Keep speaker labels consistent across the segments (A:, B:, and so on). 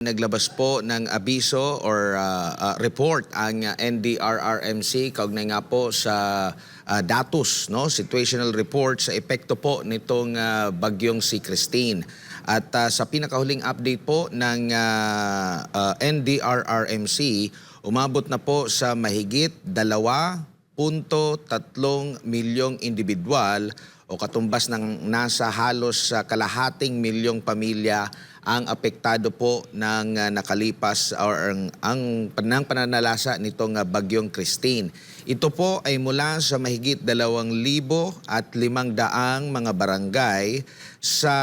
A: Naglabas po ng abiso or report ang NDRRMC kaugnay nga po sa datos, no, situational report sa epekto po nitong bagyong si Christine. At sa pinakahuling update po ng NDRRMC, umabot na po sa mahigit 2.3 milyong individual o katumbas ng nasa halos kalahating milyong pamilya ang apektado po ng nakalipas or ang pananalasa nitong bagyong Christine. Ito po ay mula sa mahigit 2,500 mga barangay sa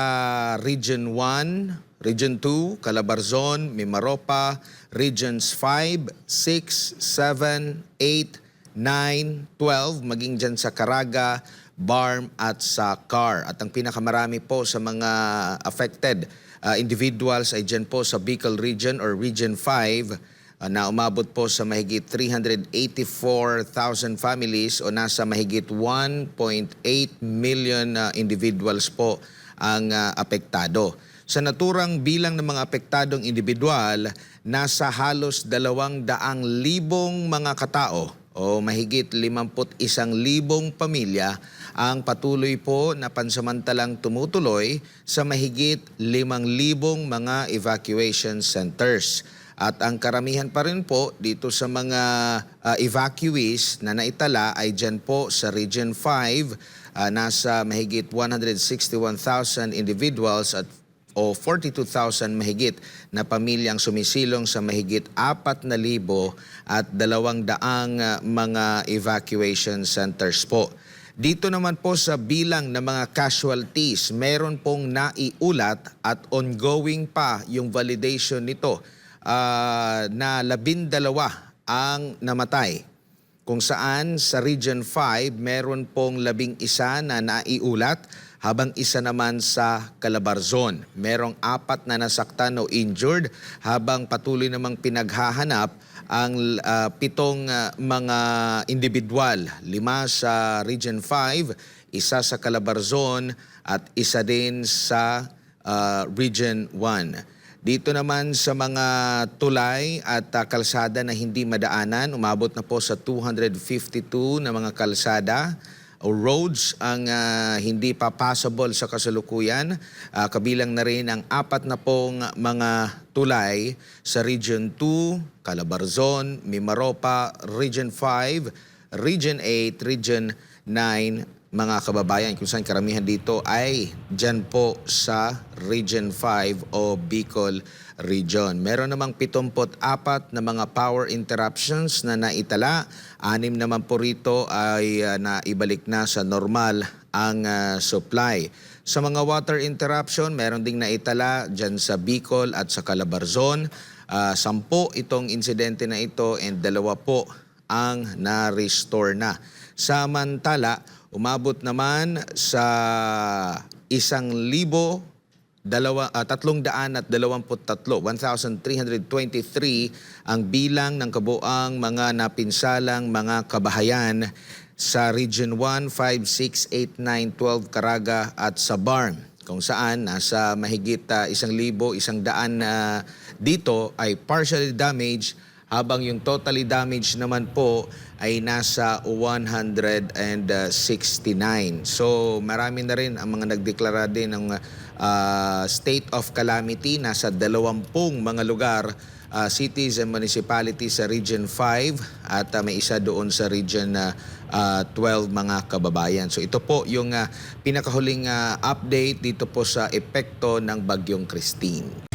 A: Region 1, Region 2, Calabarzon, Mimaropa, Regions 5, 6, 7, 8, 9, 12, maging dyan sa Caraga, Barm at sa CAR. At ang pinakamarami po sa mga affected individuals ay dyan po sa Bicol Region or Region 5 na umabot po sa mahigit 384,000 families o nasa mahigit 1.8 million individuals po ang apektado. Sa naturang bilang ng mga apektadong individual, nasa halos 200,000 mga katao o mahigit 51,000 pamilya ang patuloy po na pansamantalang tumutuloy sa mahigit 5,000 mga evacuation centers. At ang karamihan pa rin po dito sa mga evacuees na naitala ay dyan po sa Region 5, nasa mahigit 161,000 individuals at o 42,000 mahigit na pamilyang sumisilong sa mahigit 4,200 mga evacuation centers po. Dito naman po sa bilang ng mga casualties, meron pong naiulat at ongoing pa yung validation nito na 12 ang namatay. Kung saan sa Region 5, meron pong 11 na naiulat, habang isa naman sa Calabarzon. Merong 4 na nasaktan o injured, habang patuloy namang pinaghahanap ang 7 mga individual. 5 sa Region 5, isa sa Calabarzon at isa din sa Region 1. Dito naman sa mga tulay at kalsada na hindi madaanan, umabot na po sa 252 na mga kalsada o roads ang hindi pa passable sa kasalukuyan. Kabilang na rin ang 4 na pong mga tulay sa Region 2, Calabarzon, Mimaropa, Region 5, Region 8, Region 9, mga kababayan, kung saan karamihan dito ay dyan po sa Region 5 o Bicol Region. Meron namang 74 na mga power interruptions na naitala. 6 naman po rito ay naibalik na sa normal ang supply. Sa mga water interruption, meron ding naitala dyan sa Bicol at sa Calabarzon. 10 itong insidente na ito and 2 po ang na-restore na. Samantala, umabot naman sa 1,323 ang bilang ng kabuang mga napinsalang mga kabahayan sa Region 1, 5, 6, 8, 9, 12, Caraga at sa Barm, kung saan nasa mahigit 1,100 dito ay partially damaged, habang yung totally damaged naman po ay nasa 169. So marami na rin ang mga nagdeklara din ng state of calamity. Nasa 20 mga lugar, cities and municipalities sa Region 5 at may isa doon sa Region 12 mga kababayan. So ito po yung pinakahuling update dito po sa epekto ng bagyong Christine.